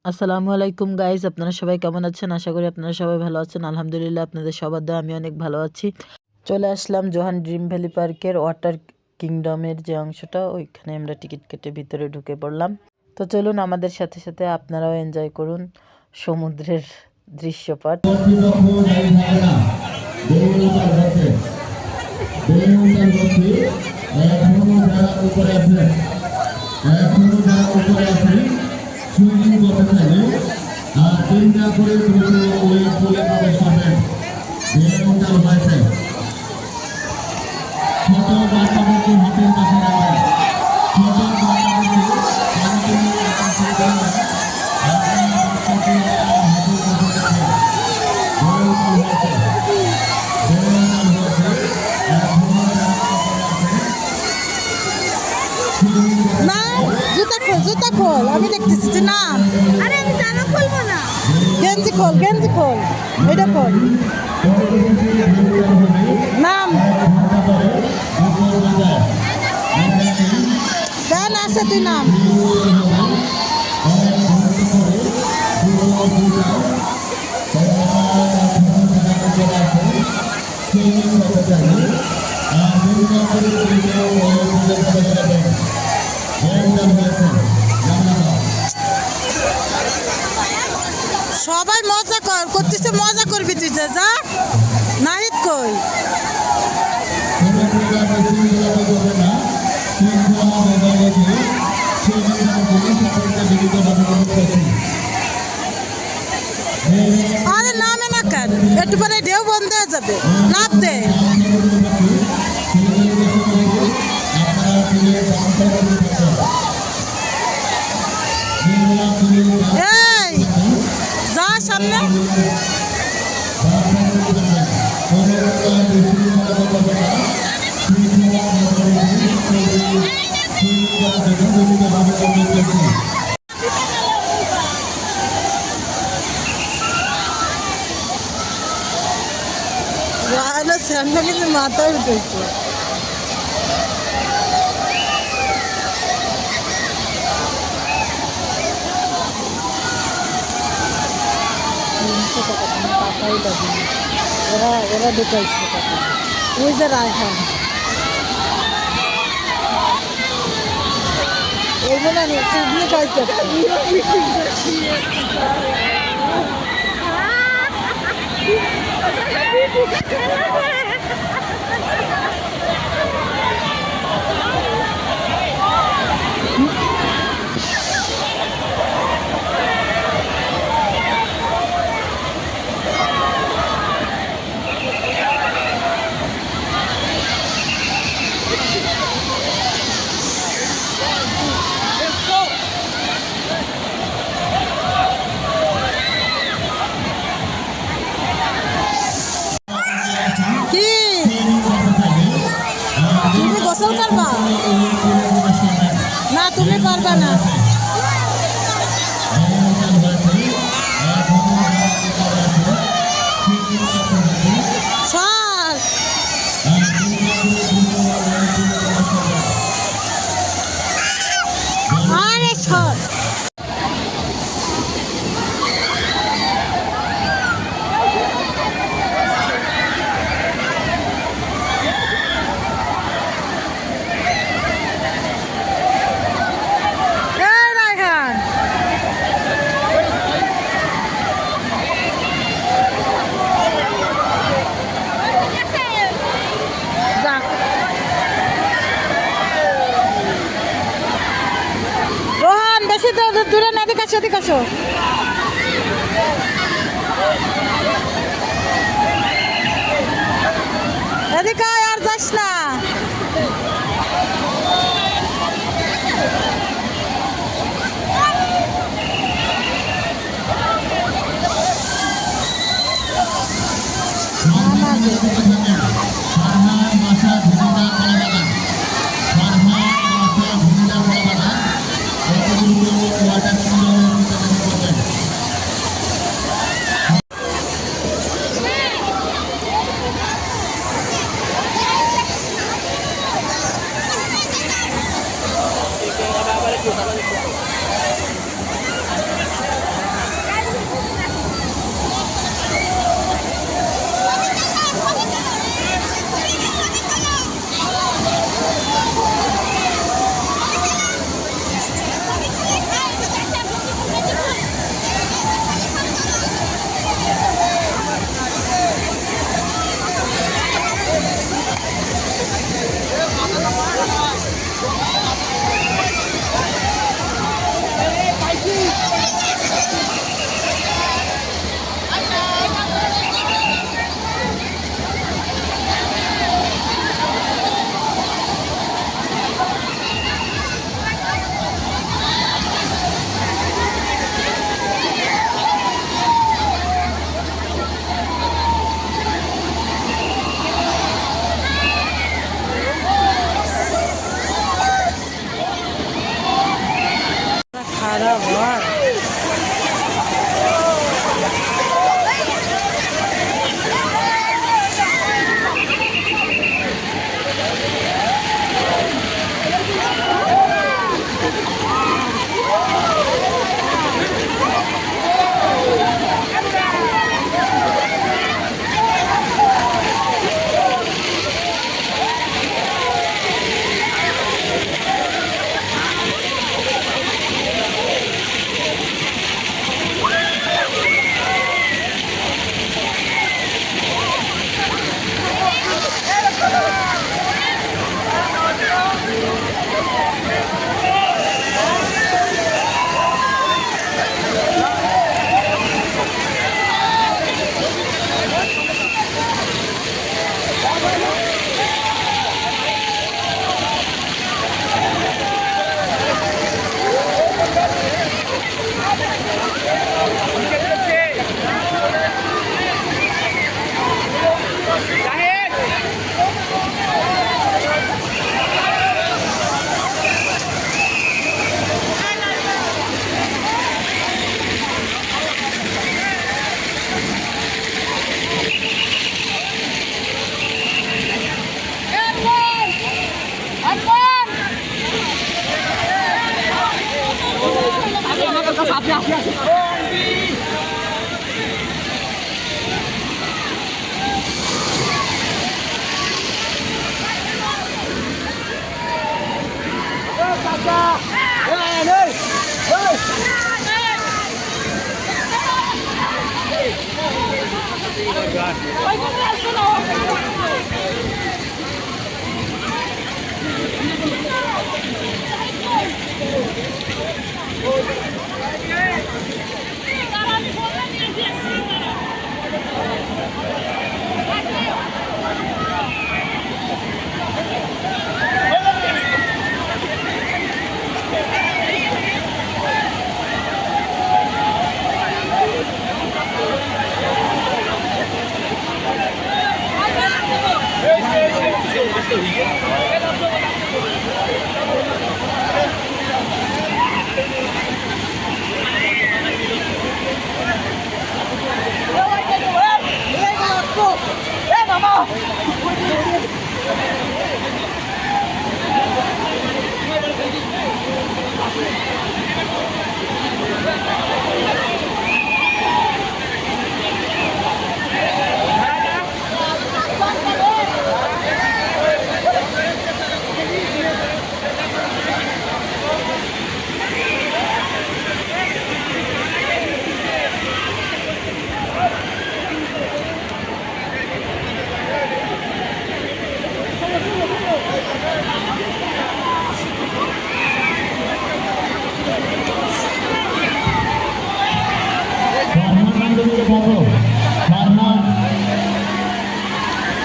আসসালামু আলাইকুম গাইস, আপনারা সবাই কেমন আছেন? আশা করি আপনারা সবাই ভালো আছেন। আলহামদুলিল্লাহ, আপনাদের সবার দোয়ায় আমি অনেক ভালো আছি। চলে আসলাম জোহান ড্রিম ভ্যালি পার্কের ওয়াটার কিংডমের যে অংশটা, ওইখানে আমরা টিকিট কেটে ভিতরে ঢুকে পড়লাম। তো চলুন আমাদের সাথে সাথে আপনারাও এনজয় করুন সমুদ্রের দৃশ্যপট। সুইমিং করতে চাইলে আর চিন্তা করে দ্রুত ওই পুলে প্রবেশ করবেন। বেলুনটাল হয়েছে ছোট বাচ্চাদেরকে হাতের কাছে রাখবেন। ছোট বাচ্চাদেরকে পানিতে নিয়ে আকাশে দেবেন। আপনার বাচ্চাকে হাতের কাছে রাখবেন। বেলুনটাল হয়েছে, বেলুনটাল হয়েছে। এখনো যারা আছে সুইমিং না, জুতা খোল আমি দেখতেছি যে না। আরে আমি জামা খুলবো না। গেঞ্জি খোল এটা খোল। নাম গান আছে, তুই নাম। সবাই মজা করতেছে, মজা করবি তুই যা। নাহিদ কই? আরে নামে না কেন, একটু পরে ঢেউ বন্ধ হয়ে যাবে, লাভ দে। এই যা সামনে। স্যান্ডা কিন্তু মাথায় উঠেছে। ওরা ঢুকাইছে টাকা। ওই যে রায়হান, এইগুলো তুই পাইছে। কি তুমি গোসল করবা না? তুমি পারবা না। সর আরে সর। বেশি দূরে না, এদিকে আসো, এদিকে আসো। এদিকে আর যাস না।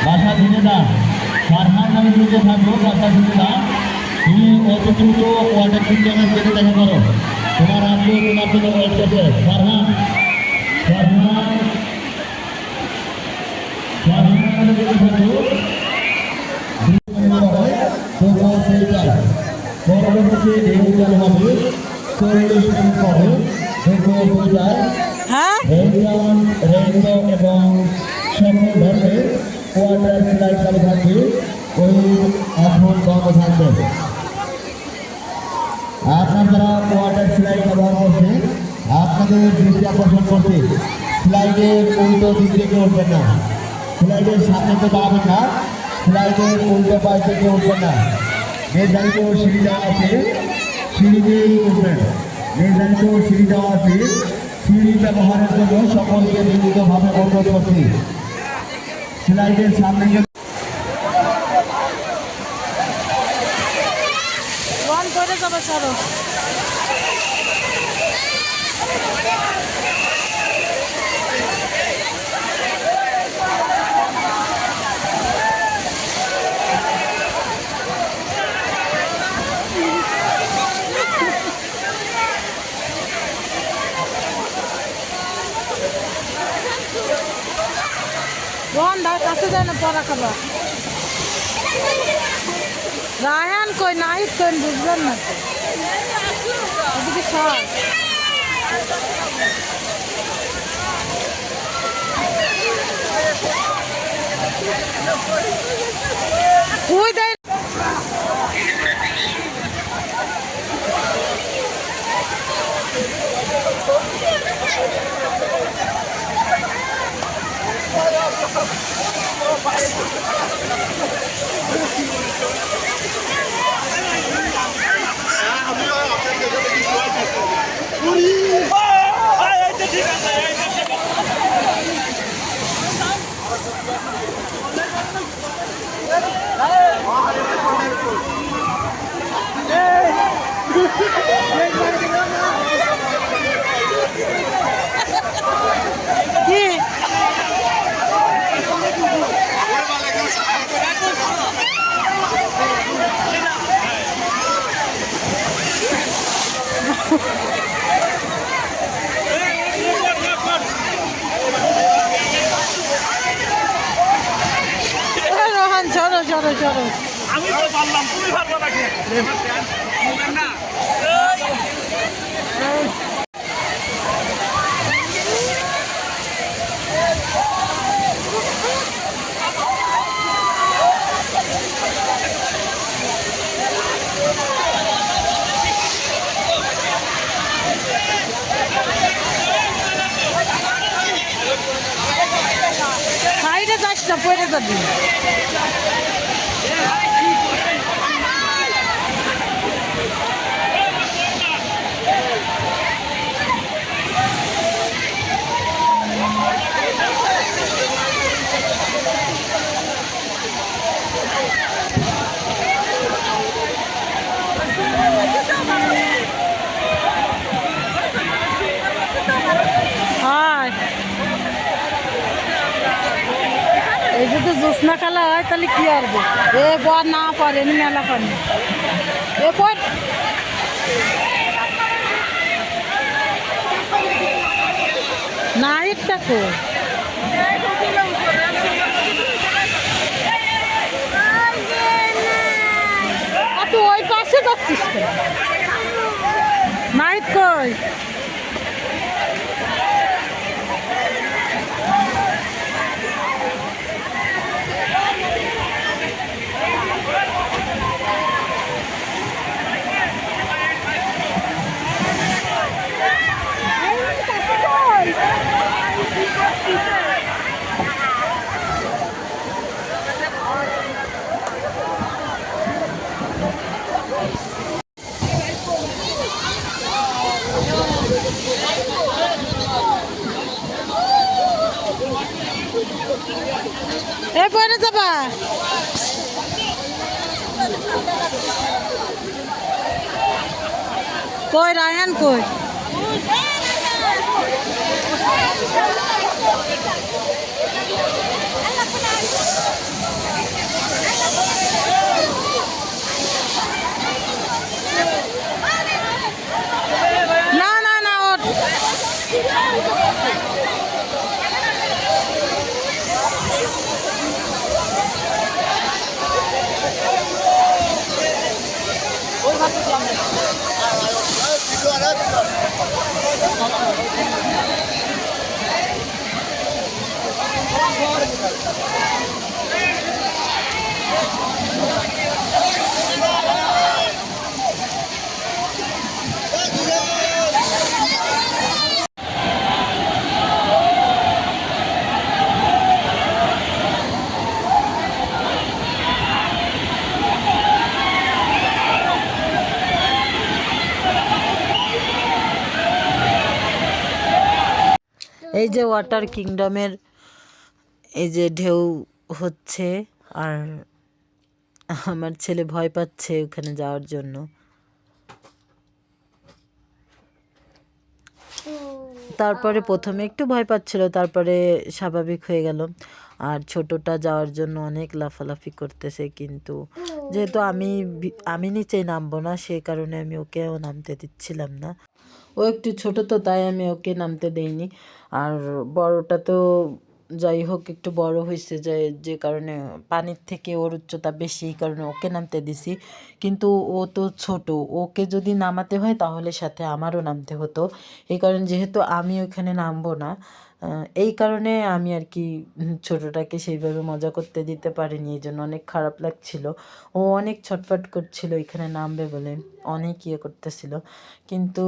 বাসা ধরে না ফারহান নামে দুটো থাকবো বাসা ধরে না তুমি অত দ্রুত ওয়াটার কিংডমের দিকে দেখা করো তোমার আব্বু তোমার জন্য ওয়েট করছে ফারহান ফারহান ফারহান নামে দুটো থাকবো পরবর্তী ডিজিটাল হবে 40 মিনিট পরে দেখো পূজায় হ্যাঁ রেইনবো এবং সকল ধরনের ওয়াটার স্লাইড চালু থাকবে ওই এখন বন্ধ থাকবে আপনার যারা ওয়াটার স্লাইড ব্যবহার করছে আপনাদের দৃষ্টি আকর্ষণ করছে স্লাইডের উল্টো দিক থেকে উঠবেন না স্লাইডের সামনে তো দাঁড়াবেন না স্লাইডের উল্টো পাশ থেকে উঠবেন না নির্ধারিত সিঁড়ি দেওয়া আছে সিঁড়ি দিয়েই উঠবেন নির্ধারিত সিঁড়ি দেওয়া আছে সিঁড়ি ব্যবহারের জন্য সকলকে নিয়মিতভাবে অনুরোধ করছি স্লাইডের সামনে ওয়ান করে যাবে সরো রোহন দার কাছে যায় না পড়া খাবার রায়হান কই নাহিদ কই বুঝলেন না তো এদিকে সর ওই দেয় কি রোহন চলো চলো চলো আমি তো পারলাম তুমি পারবো নাকি না না পড়ে যাবি। হয় এই যদি জ্যোৎস্না খেলা হয় তাহলে কি করবো? এ বর না পারে মেলা পানি এ পর না একটা তো তুই ওই পাশে যাচ্ছিস কেন? নাইট কই এ পরে যাবা কই রায়হান কই? না না না ওর এই যে ওয়াটার কিংডমের এই যে ঢেউ হচ্ছে, আর আমার ছেলে ভয় পাচ্ছে ওখানে যাওয়ার জন্য। তারপরে প্রথমে একটু ভয় পাচ্ছিল, তারপরে স্বাভাবিক হয়ে গেল। আর ছোটটা যাওয়ার জন্য অনেক লাফালাফি করতেছে, কিন্তু যেহেতু আমি নিচে নামবো না, সেই কারণে আমি ওকেও নামতে দিচ্ছিলাম না। ও একটু ছোট তো, তাই আমি ওকে নামতে দেইনি। আর বড়টা তো যাই হোক একটু বড় হয়েছে, যে কারণে পানির থেকে ওর উচ্চতা বেশি, এই কারণে ওকে নামতে দিছি। কিন্তু ও তো ছোট, ওকে যদি নামাতে হয় তাহলে সাথে আমারও নামতে হতো। এই কারণে যেহেতু আমি ওখানে নামবো না, এই কারণে আমি আর কি ছোটটাকে সেইভাবে মজা করতে দিতে পারিনি, এই জন্য অনেক খারাপ লাগছিল। ও অনেক ছটফট করছিল এখানে নামবে বলে, অনেক ইয়ে করতেছিল। কিন্তু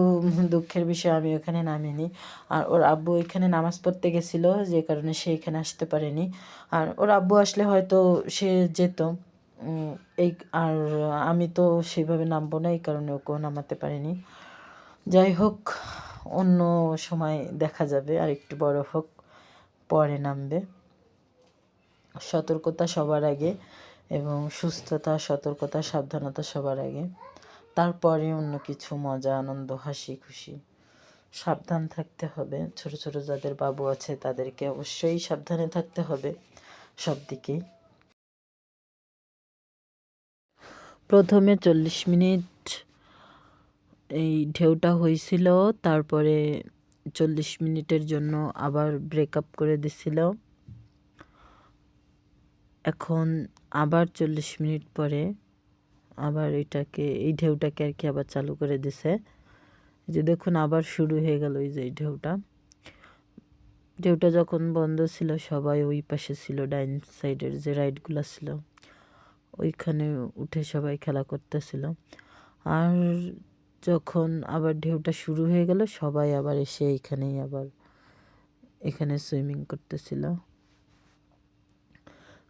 দুঃখের বিষয় আমি ওখানে নামিনি। আর ওর আব্বু এখানে নামাজ পড়তে গেছিলো, যে কারণে সে এখানে আসতে পারেনি। আর ওর আব্বু আসলে হয়তো সে যেত। এই আর আমি তো সেইভাবে নামবো না, এই কারণে ওকেও নামাতে পারিনি। যাই হোক, অন্য সময় দেখা যাবে, আর একটু বড় হোক পরে নামবে। সতর্কতা সবার আগে, এবং সুস্থতা, সতর্কতা, সাবধানতা সবার আগে, তারপরে অন্য কিছু, মজা, আনন্দ, হাসি খুশি। সাবধান থাকতে হবে। ছোট ছোট যাদের বাবু আছে তাদেরকে অবশ্যই সাবধানে থাকতে হবে সব দিকেই। প্রথমে 40 মিনিট এই ঢেউটা হয়েছিল, তারপরে 40 মিনিটের জন্য আবার ব্রেকআপ করে দিছিল। এখন আবার 40 মিনিট পরে আবার এই ঢেউটাকে আর কি আবার চালু করে দিছে। যে দেখুন আবার শুরু হয়ে গেল এই যে এই ঢেউটা যখন বন্ধ ছিল সবাই ওই পাশে ছিল, ডাইন সাইডের যে রাইডগুলো ছিল ওইখানে উঠে সবাই খেলা করতেছিল। আর যখন আবার ঢেউটা শুরু হয়ে গেল সবাই আবার এসে এখানে সুইমিং করতেছিল।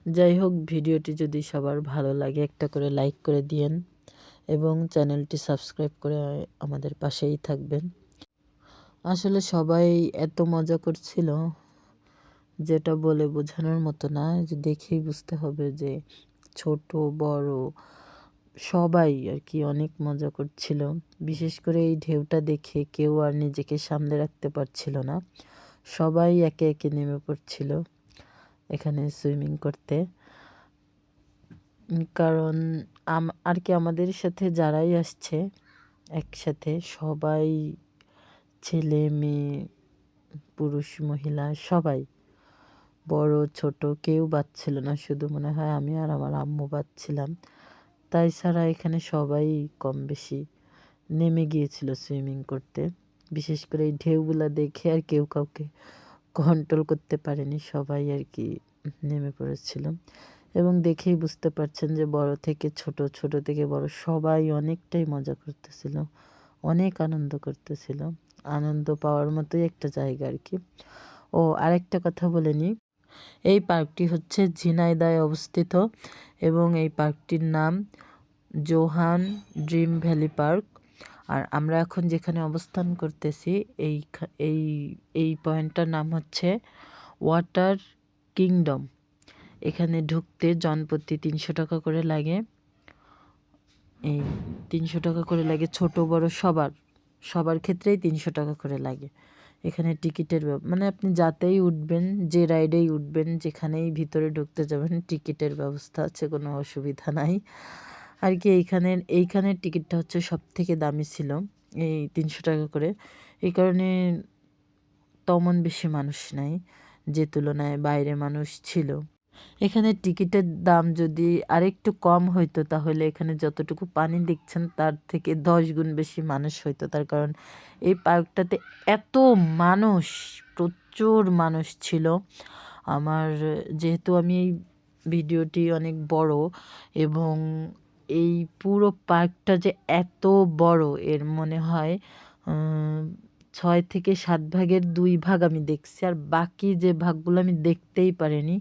যাই হোক, ভিডিওটি যদি সবার ভালো লাগে একটা করে লাইক করে দিয়েন এবং চ্যানেলটি সাবস্ক্রাইব করে আমাদের পাশেই থাকবেন। আসলে সবাই এত মজা করছিল যেটা বলে বোঝানোর মতো না, যে দেখেই বুঝতে হবে যে ছোট বড় সবাই আর কি অনেক মজা করছিল। বিশেষ করে এই ঢেউটা দেখে কেউ আর নিজেকে সামলে রাখতে পারছিল না, সবাই একে একে নেমে পড়ছিল এখানে সুইমিং করতে। কারণ আর কি আমাদের সাথে যারাই আসছে একসাথে সবাই, ছেলে মেয়ে পুরুষ মহিলা সবাই, বড় ছোট কেউ বাদ না, শুধু মনে হয় আমি আর আমার আম্মু বাদ ছিলাম। তাই ছাড়া এখানে সবাই কম বেশি নেমে গিয়েছিল সুইমিং করতে। বিশেষ করে এই ঢেউগুলা দেখে আর কেউ কাউকে কন্ট্রোল করতে পারেনি, সবাই আর কি নেমে পড়েছিল। এবং দেখেই বুঝতে পারছেন যে বড় থেকে ছোট, ছোট থেকে বড় সবাই অনেকটাই মজা করতেছিল, অনেক আনন্দ করতেছিল। আনন্দ পাওয়ার মতোই একটা জায়গা আর কি। ও আরেকটা কথা বলে নিই, এই পার্কটি হচ্ছে ঝিনাইদহে অবস্থিত এবং এই পার্কটির নাম জোহান ড্রিম ভ্যালি পার্ক। আর আমরা এখন যেখানে অবস্থান করতেছি এই এই এই পয়েন্টটার নাম হচ্ছে ওয়াটার কিংডম। এখানে ঢুকতে জনপ্রতি 300 টাকা করে লাগে। এই 300 টাকা করে লাগে, ছোট বড় সবার ক্ষেত্রেই 300 টাকা করে লাগে। এখানে টিকিটের মানে আপনি যাতেই উঠবেন, যে রাইডেই উঠবেন, যেখানেই ভিতরে ঢুকতে যাবেন টিকিটের ব্যবস্থা আছে, কোনো অসুবিধা নাই আর কি। এইখানের টিকিটটা হচ্ছে সব থেকে দামি ছিল, এই 300 টাকা করে। এই কারণে তেমন বেশি মানুষ নাই, যে তুলনায় বাইরে মানুষ ছিল। এখানে টিকিটের দাম যদি আরেকটু কম হইতো তাহলে এখানে যতটুকু পানি দেখছেন তার থেকে 10 গুণ বেশি মানুষ হইতো। তার কারণ এই পার্কটাতে এত মানুষ, প্রচুর মানুষ ছিল। আমার যেহেতু আমি এই ভিডিওটি অনেক বড় এবং এই পুরো পার্কটা যে এত বড়, এর মনে হয় 6 থেকে 7 ভাগের 2 ভাগ আমি দেখছি, আর বাকি যে ভাগগুলো আমি দেখতেই পারিনি।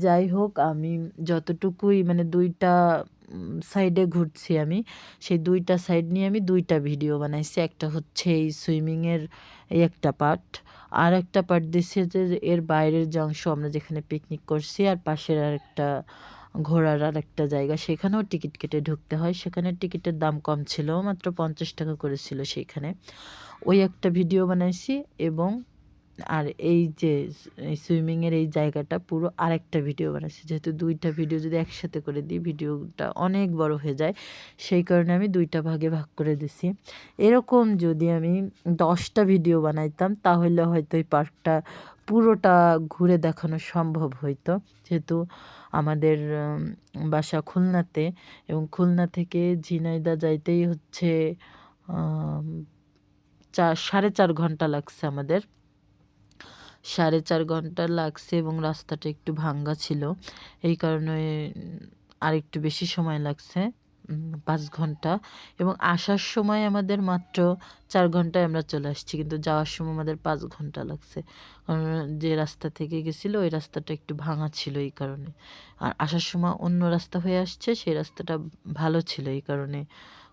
যাই হোক, আমি যতটুকুই মানে 2টা সাইডে ঘুরছি আমি, সেই 2টা সাইড নিয়ে আমি 2টা ভিডিও বানাইছি। একটা হচ্ছে এই সুইমিংয়ের এই একটা পার্ট, আর একটা পার্ট দিচ্ছে যে এর বাইরের যে অংশ আমরা যেখানে পিকনিক করছি, আর পাশের আরেকটা ঘোরার আর একটা জায়গা, সেখানেও টিকিট কেটে ঢুকতে হয়। সেখানে টিকিটের দাম কম ছিল, মাত্র 50 টাকা করেছিল সেইখানে। ওই একটা ভিডিও বানাইছি এবং আর এই যে এই সুইমিংয়ের এই জায়গাটা পুরো আরেকটা ভিডিও বানাইছি। যেহেতু 2টা ভিডিও যদি একসাথে করে দিই ভিডিওটা অনেক বড় হয়ে যায়, সেই কারণে আমি 2টা ভাগে ভাগ করে দিছি। এরকম যদি আমি 10টা ভিডিও বানাইতাম তাহলে হয়তো এই পার্কটা পুরোটা ঘুরে দেখানো সম্ভব হইতো। যেহেতু আমাদের বাসা খুলনাতে, এবং খুলনা থেকে ঝিনাইদহ যাইতেই হচ্ছে 4.5 ঘন্টা লাগছে আমাদের, 4.5 ঘন্টা লাগছে এবং রাস্তাটা একটু ভাঙ্গা ছিল, এই কারণে আরেকটু বেশি সময় লাগছে, 5 ঘন্টা। এবং আসার সময় আমাদের মাত্র 4 ঘন্টায় আমরা চলে আসছি, কিন্তু যাওয়ার সময় আমাদের 5 ঘন্টা লাগছে। কারণ যে রাস্তা থেকে গেছিলো ওই রাস্তাটা একটু ভাঙা ছিল এই কারণে, আর আসার সময় অন্য রাস্তা হয়ে আসছে, সেই রাস্তাটা ভালো ছিল, এই কারণে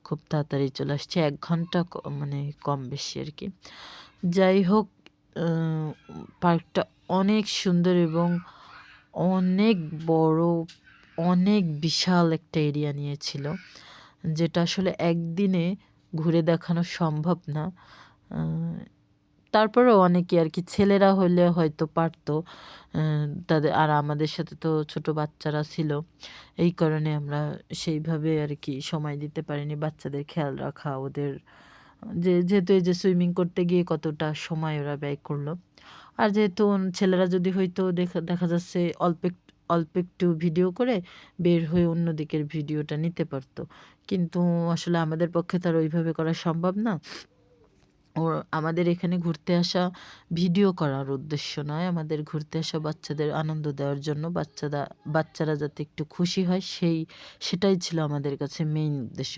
খুব তাড়াতাড়ি চলে আসছে, 1 ঘন্টা মানে কম বেশি আর কি। যাই হোক, পার্কটা অনেক সুন্দর এবং অনেক বড়, অনেক বিশাল একটা এরিয়া নিয়েছিল, যেটা আসলে একদিনে ঘুরে দেখানো সম্ভব না। তারপরেও অনেকে আর কি, ছেলেরা হলে হয়তো পারতো, তাদের আর আমাদের সাথে তো ছোট বাচ্চারা ছিল, এই কারণে আমরা সেইভাবে আর কি সময় দিতে পারিনি, বাচ্চাদের খেয়াল রাখা, ওদের যেহেতু এই যে সুইমিং করতে গিয়ে কতটা সময় ওরা ব্যয় করলো। আর যেহেতু ছেলেরা যদি হয়তো দেখা যাচ্ছে অল্প একটু ভিডিও করে বের হয়ে অন্য দিকের ভিডিওটা নিতে পারতো, কিন্তু আসলে আমাদের পক্ষে তার ওইভাবে করা সম্ভব না। আমাদের এখানে ঘুরতে আসা ভিডিও করার উদ্দেশ্য নয়, আমাদের ঘুরতে আসা বাচ্চাদের আনন্দ দেওয়ার জন্য, বাচ্চারা যাতে একটু খুশি হয় সেটাই ছিল আমাদের কাছে মেইন উদ্দেশ্য।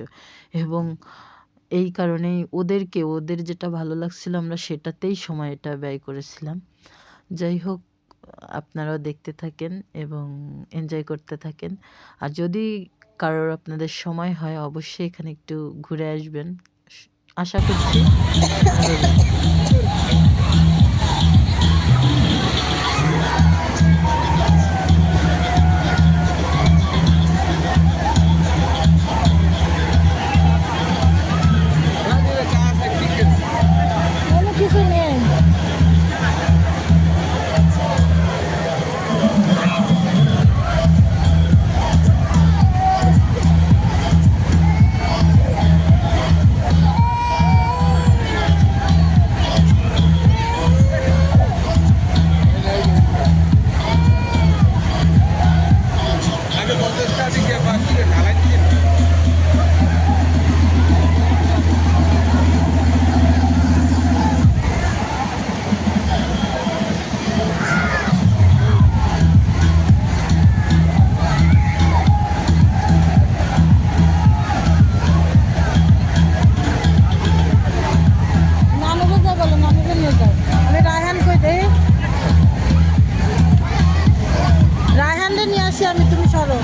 এবং এই কারণেই ওদের যেটা ভালো লাগছিল আমরা সেটাতেই সময়টা ব্যয় করেছিলাম। যাই হোক, আপনারাও দেখতে থাকেন এবং এনজয় করতে থাকেন। আর যদি কারোর আপনাদের সময় হয় অবশ্যই এখানে একটু ঘুরে আসবেন। আশা করছি ভালো লাগবে। কোনো কিছু নেই। নানুকে যাই বলো, নানুকে নিয়ে যাও। আমি রায়হান কই দেই, রায়হানরে নিয়ে আসি আমি, তুমি সরো।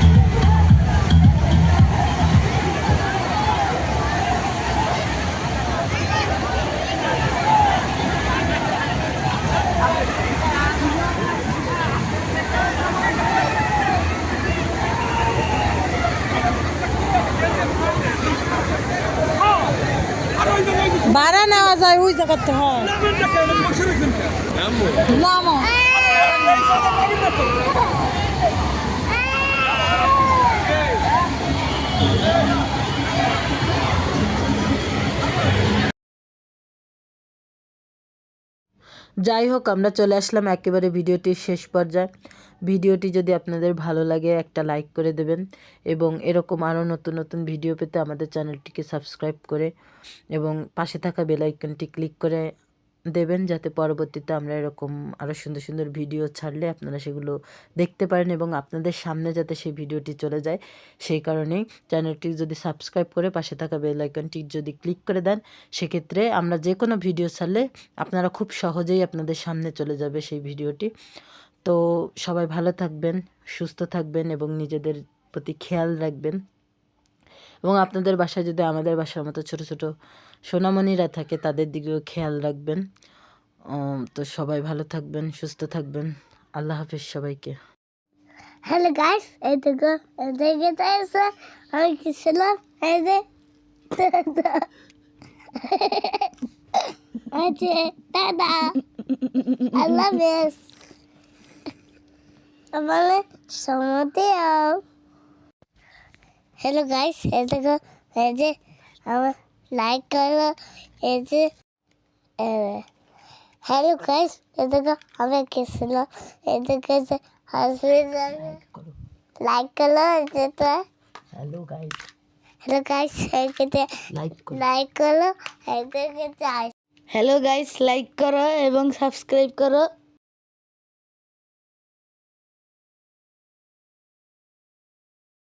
ভাড়া নেওয়া যায় ওই জায়গাতে, হয় নামো। যাই হোক, আমরা চলে আসলাম একেবারে ভিডিওটির শেষ পর্যায়ে। ভিডিওটি যদি আপনাদের ভালো লাগে একটা লাইক করে দেবেন এবং এরকম আরও নতুন নতুন ভিডিও পেতে আমাদের চ্যানেলটিকে সাবস্ক্রাইব করে এবং পাশে থাকা বেল আইকনটি ক্লিক করে দেবেন, যাতে পরবর্তীতে আমরা এরকম আরও সুন্দর সুন্দর ভিডিও ছাড়লে আপনারা সেগুলো দেখতে পারেন এবং আপনাদের সামনে যাতে সেই ভিডিওটি চলে যায় সেই কারণেই চ্যানেলটি যদি সাবস্ক্রাইব করে পাশে থাকা বেল আইকনটি যদি ক্লিক করে দেন, সেক্ষেত্রে আমরা যে কোনো ভিডিও ছাড়লে আপনারা খুব সহজেই আপনাদের সামনে চলে যাবে সেই ভিডিওটি। তো সবাই ভালো থাকবেন, সুস্থ থাকবেন এবং নিজেদের প্রতি খেয়াল রাখবেন এবং আপনাদের বাসায় যদি আমাদের বাসার মতো ছোট ছোট সোনামণিরা থাকে তাদের দিকেও খেয়াল রাখবেন। তো সবাই ভালো থাকবেন, সুস্থ থাকবেন। আল্লাহ হাফিজ সবাইকে। হ্যালো গাইস, এই দেখো এদিকে এসে আমি কি ছিলাম, এই যে আছে দাদা আল্লাহ বেশ আমার সমতে আও। হ্যালো গাইস, এই দেখো এই যে আমার লাইক করো, এই যে হ্যালো গাইস, এই দেখো আমি কি ছিলাম, এই দেখো যে হাসি লাইক করো, যেটা হ্যালো গাইস, হ্যালো গাইস, এইটাতে লাইক করো, এই দেখো হ্যালো গাইস, লাইক করো এবং সাবস্ক্রাইব করো।